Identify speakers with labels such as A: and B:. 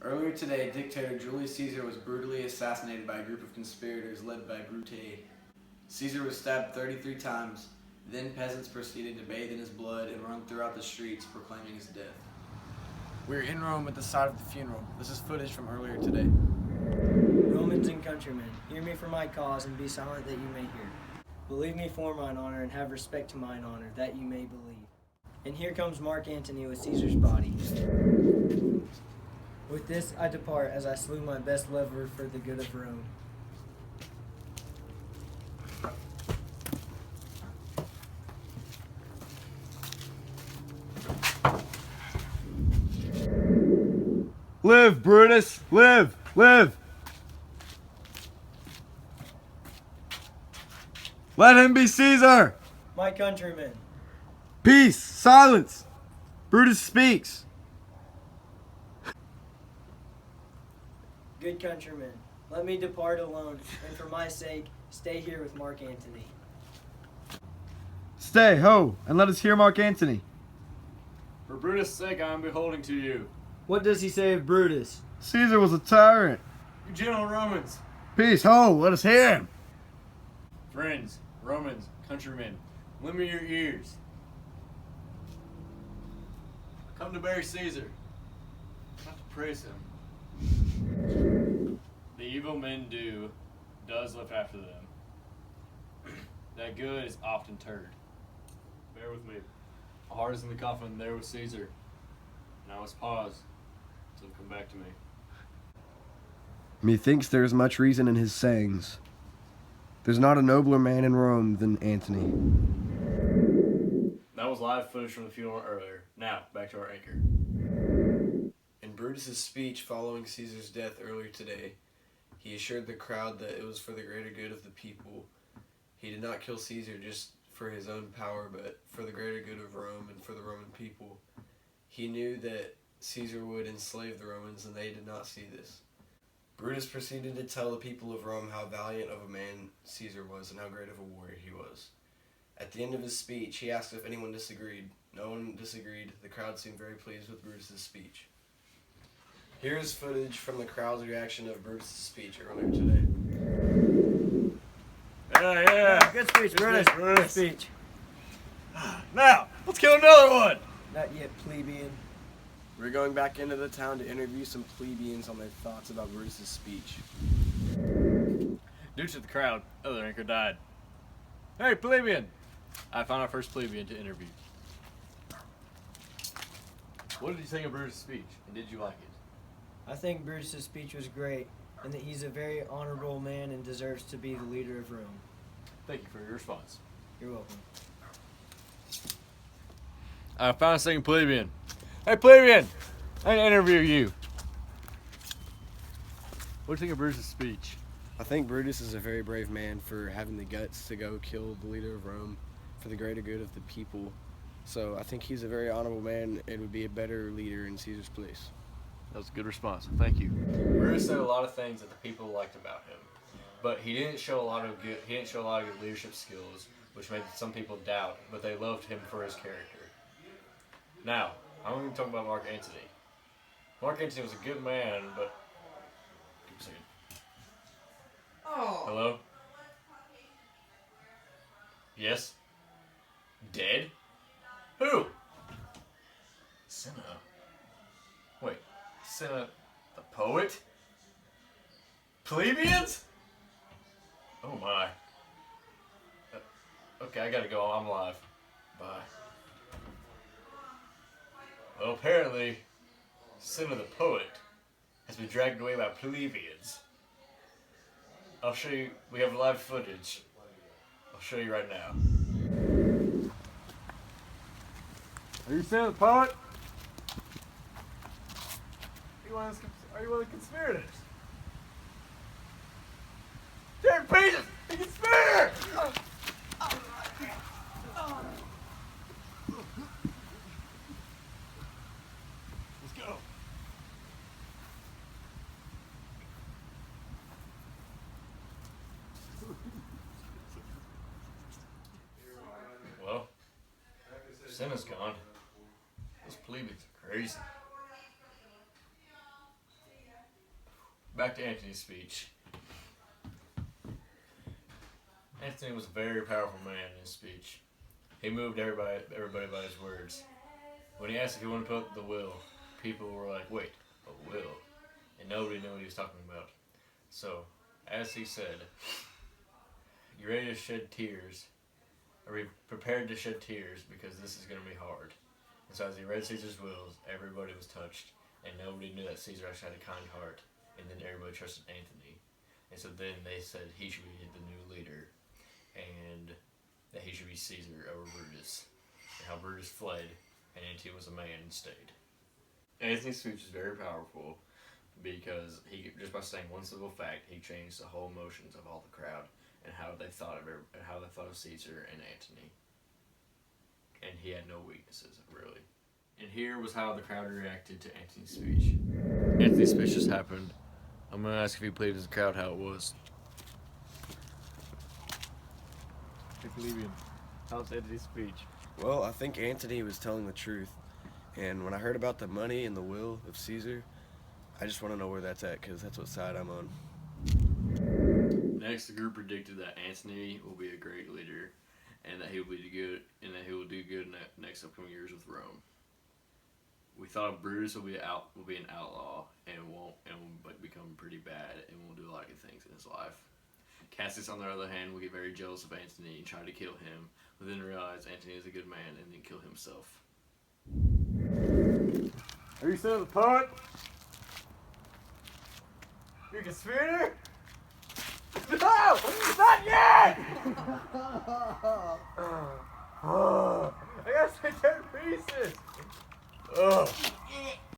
A: Earlier today, dictator Julius Caesar was brutally assassinated by a group of conspirators led by Brute. Caesar was stabbed 33 times. Then peasants proceeded to bathe in his blood and run throughout the streets proclaiming his death. We're in Rome at the site of the funeral. This is footage from earlier today.
B: Romans and countrymen, hear me for my cause and be silent that you may hear. Believe me for mine honor and have respect to mine honor, that you may believe. And here comes Mark Antony with Caesar's body. With this I depart as I slew my best lover for the good of Rome.
C: Live, Brutus! Live! Live! Let him be Caesar!
B: My countrymen,
C: Peace! Silence! Brutus speaks!
B: good countrymen, let me depart alone, and for my sake, stay here with Mark Antony.
C: Stay, ho, and let us hear Mark Antony.
D: For Brutus' sake, I am beholding to you.
B: What does he say of Brutus?
C: Caesar was a tyrant.
D: You gentle Romans,
C: Peace, ho, let us hear him.
D: friends, Romans, countrymen, lend me your ears. Come to bury Caesar, not to praise him. The evil men does live after them. That good is often turd. Bear with me. My heart is in the coffin there with Caesar. Now let's pause till come back to me.
C: Methinks there is much reason in his sayings. There's not a nobler man in Rome than Antony.
D: That was live footage from the funeral earlier. Now, back to our anchor.
A: In Brutus's speech following Caesar's death earlier today, he assured the crowd that it was for the greater good of the people. He did not kill Caesar just for his own power, but for the greater good of Rome and for the Roman people. He knew that Caesar would enslave the Romans, and they did not see this. Brutus proceeded to tell the people of Rome how valiant of a man Caesar was and how great of a warrior he was. At the end of his speech, he asked if anyone disagreed. No one disagreed. The crowd seemed very pleased with Brutus's speech. Here is footage from the crowd's reaction of Brutus's speech earlier today.
D: Yeah.
B: Good speech, Brutus. Good speech.
D: Now, let's kill another one!
B: Not yet, plebeian.
A: We're going back into the town to interview some plebeians on their thoughts about Brutus's speech.
D: Due to the crowd, other anchor died. Hey, plebeian! I found our first plebeian to interview. What did you think of Brutus' speech, and did you like it?
B: I think Brutus' speech was great, and that he's a very honorable man and deserves to be the leader of Rome.
D: Thank you for your response.
B: You're welcome.
D: I found a second plebeian. Hey, plebeian! I interview you. What do you think of Brutus' speech?
A: I think Brutus is a very brave man for having the guts to go kill the leader of Rome for the greater good of the people. So I think he's a very honorable man and would be a better leader in Caesar's place.
D: That was a good response. Thank you. Brutus said a lot of things that the people liked about him, but he didn't show a lot of good leadership skills, which made some people doubt. But they loved him for his character. Now, I'm going to talk about Mark Antony. Mark Antony was a good man, but give me a second.
E: Oh.
D: Hello? Yes? Dead? Who? Cinna. Wait, Cinna the poet? Plebeians? Oh my. Okay, I gotta go. I'm live. Bye. Well, apparently, Cinna the poet has been dragged away by plebeians. I'll show you. We have live footage. I'll show you right now. Are you Cinna the poet? Are you one of the conspirators? Tear in pieces! The conspirator! Let's go. Well, Cinna's gone. Those plebeians are crazy. back to Antony's speech. Antony was a very powerful man in his speech. He moved everybody by his words. When he asked if he wanted to put the will, people were like, wait, a will? And nobody knew what he was talking about. So, as he said, you ready to shed tears? Are we prepared to shed tears because this is going to be hard? And so as he read Caesar's wills, everybody was touched, and nobody knew that Caesar actually had a kind heart, and then everybody trusted Antony. And so then they said he should be the new leader, and that he should be Caesar over Brutus, and how Brutus fled, and Antony was a man and stayed. Antony's speech is very powerful because he, just by saying one simple fact, he changed the whole emotions of all the crowd and how they thought of Caesar and Antony. And he had no weaknesses, really. And here was how the crowd reacted to Antony's speech. Antony's speech just happened. I'm going to ask if you played as the crowd how it was. How was Antony's speech?
C: Well, I think Antony was telling the truth. And when I heard about the money and the will of Caesar, I just want to know where that's at, because that's what side I'm on.
D: Next, the group predicted that Antony will be a great leader, and that he will do good in the next upcoming years with Rome. We thought Brutus will be an outlaw and will become pretty bad and won't do a lot of good things in his life. Cassius, on the other hand, will get very jealous of Antony and try to kill him, but then realize Antony is a good man and then kill himself. Are you still the punt? You conspirator? No! Not yet! I gotta take 10 pieces! Ugh.